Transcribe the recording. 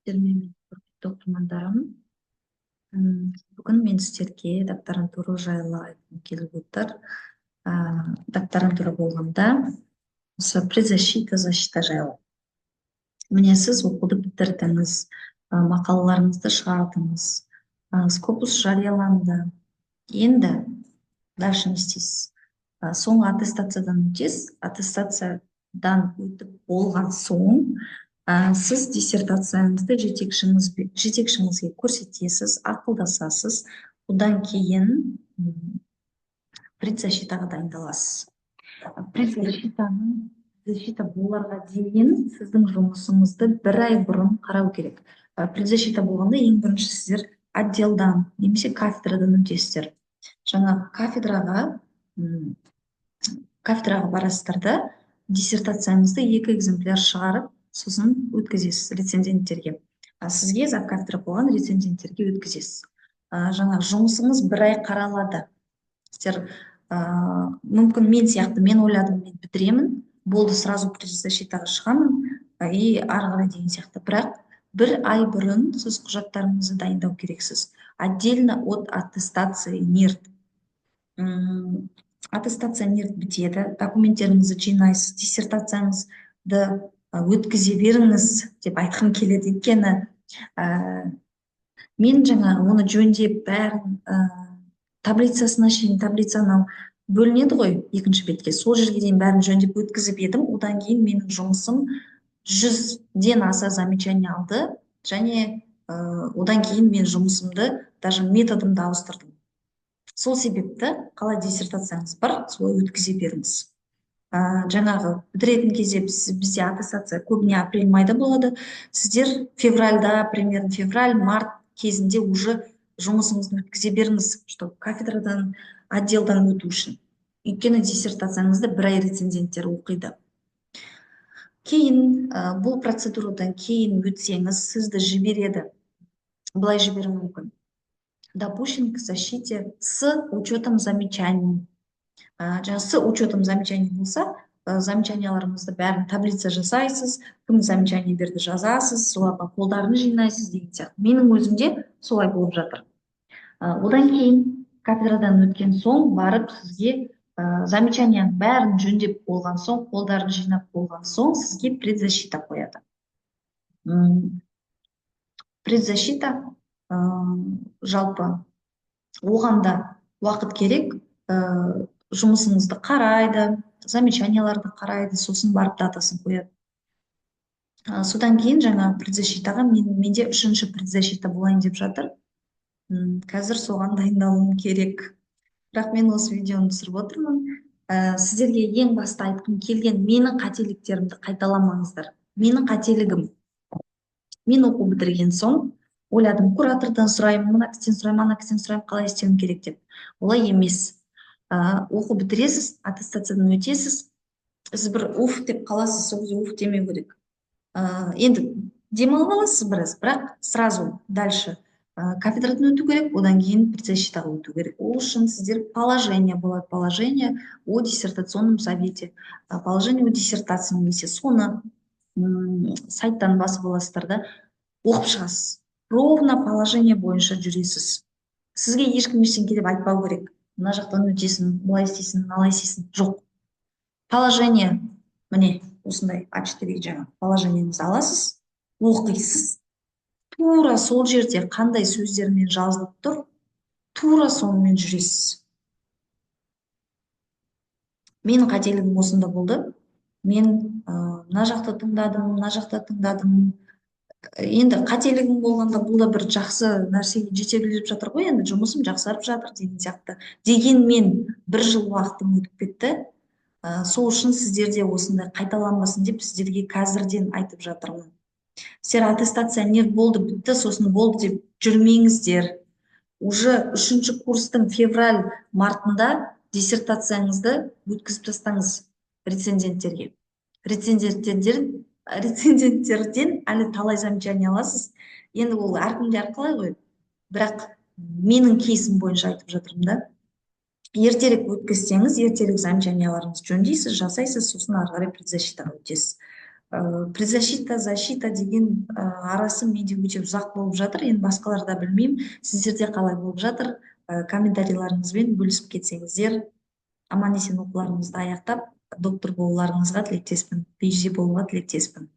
Термин оқырмандарым, бүгін мен сіздерге докторантура жайлы айтқым келіп отыр. Докторантура болғанда осы предзащита, защита жайлы. Міне сіз оқуды бітірдіңіз, мақалаларыңызды шығардыңыз, скопус жарияланды. Енді дальше не істейсіз? Соңғы аттестациядан өтесіз. Аттестациядан өтіп болған соң сіз диссертацияңызды жетекшіңізге көрсетесіз, ақылдасасыз. Одан кейін предзащитаға дайындаласыз. Предзащита боларға дейін сіздің жұмысыңызды бір ай бұрын қарау керек. Предзащита болғанда ең бірінші сіздер отделдан немесе кафедрадан өтесіздер. Жаңа кафедраға барасыздар да диссертацияңызды 2 экземпляр шығарып, сосын өткізесіз рецензенттерге. Сізге кафедра болған рецензенттерге өткізесіз. Жаңа жұмысыңыз бір ай қаралады. Сіздер мүмкін мен сияқты, мен ойладым, мен бітіремін, болды, сразу предзащитаға шығамын и ары қарай деген сияқты. Бірақ бір ай бұрын сіз құжаттарыңызды дайындау керексіз. Отдельно от аттестации НИРТ. Аттестация НИРТ бітеді, документтеріңізді жинайсыз, диссертацияңызды өткізе беріңіз деп айтқым келеді. Өйткені мен жаңа оны жөндеп бәрін таблицасына шейін, таблица анау бөлінеді ғой екінші бетке, сол жерге дейін бәрін жөндеп өткізіп едім. Одан кейін менің жұмысым 100-ден аса замечание алды, және одан кейін мен жұмысымды, даже методымды ауыстырдым. Сол себепті қалай диссертацияңыз бар, солай өткізе беріңіз. Жаңағы бітіретін кезде бізде аттестация көбіне апрель-майда болады. Сіздер февральда, примерно февраль-март кезінде уже жұмысыңызды өткізе беріңіз, чтобы кафедрадан, отделдан өту үшін. Өйткені диссертацияңызды бір ай рецензенттер оқиды. Кейін бұл процедурадан кейін өтсеңіз, сізді жібереді. Былай жіберуі мүмкін: допущен к защите с учетом замечаний. Жаңа с учетом замечаний болса, замечанияларыңызды бәрін таблица жасайсыз, кім замечание берді жазасыз, соларға қолдарын жинайсыз деген сияқты. Менің өзімде солай болып жатыр. Одан кейін кафедрадан өткен соң барып сізге замечанияның бәрін жөндеп болған соң, қолдарын жинап болған соң, сізге предзащита қояды. Предзащита жалпы оғанда уақыт керек, жұмысыңызды қарайды, замечанияларды қарайды, сосын барып датасын қояды. Содан кейін жаңа предзащитаға менде 3-ші предзащита болайын деп жатыр. Қазір соған дайындалуым керек. Бірақ мен осы видеоны түсіріп отырмын. Сіздерге ең баста айтқым келген: менің қателіктерімді қайталамаңыздар. Менің қателігім: мен оқу бітірген соң ойладым, куратордан сұраймын, мына кісіден сұраймын, ана кісіден сұраймын, қалай істеуім керек деп. Олай емес. Оқу бітіресіз, аттестациядан өтесіз, сіз бір уф деп қаласыз, сол кезде уф демеу керек. Енді демалып аласыз біраз, бірақ сразу дальше кафедрадан өту керек, одан кейін предзащитаға өту керек. Ол үшін сіздер положение болады, положение о диссертационном совете, положение о диссертации, немесе соны сайттан басып аласыздар да оқып шығасыз. Ровно положение бойынша жүресіз. Сізге ешкім ештеңке деп айтпау керек. Мына жақтан өтесің, былай істейсің, мыналай істейсің. Жоқ. Положение, міне осындай А4 жаңа положениеңізді аласыз, оқисыз. Тура сол жерде қандай сөздермен жазылып тұр, тура сонымен жүресіз. Менің қателігім осында болды. Мен мына жақта тыңдадым, мына жақта тыңдадым. Енді қателігім болғанда бұл да бір жақсы нәрсеге жетелеп жатыр ғой, енді жұмысым жақсарып жатыр деген сияқты. Дегенмен 1 жыл уақытым өтіп кетті. Сол үшін сіздерде осындай қайталанбасын деп сіздерге қазірден айтып жатырмын. Сіздер аттестация не болды, бітті, сосын болды деп жүрмеңіздер. Уже 3-ші курстың февраль-мартында диссертацияңызды өткізіп тастаңыз рецензенттерге. Рецензенттерден әлі талай замечание аласыз. Енді ол әркімде әрқалай ғой. Бірақ менің кейсім бойынша айтып жатырмын да. Ертерек өткізсеңіз, ертерек замечанияларыңызды жөндейсіз, жасайсыз, сосын ары қарай предзащитаға өтесіз. Предзащита, защита деген арасы менде өте ұзақ болып жатыр. Енді басқаларда білмеймін. Сіздерде қалай болып жатыр? Комментарийларыңызбен бөлісіп кетсеңіздер, аман есен оқуларыңызды аяқтап, доктор болуларыңызға тілектеспін, PhD болуға тілектеспін.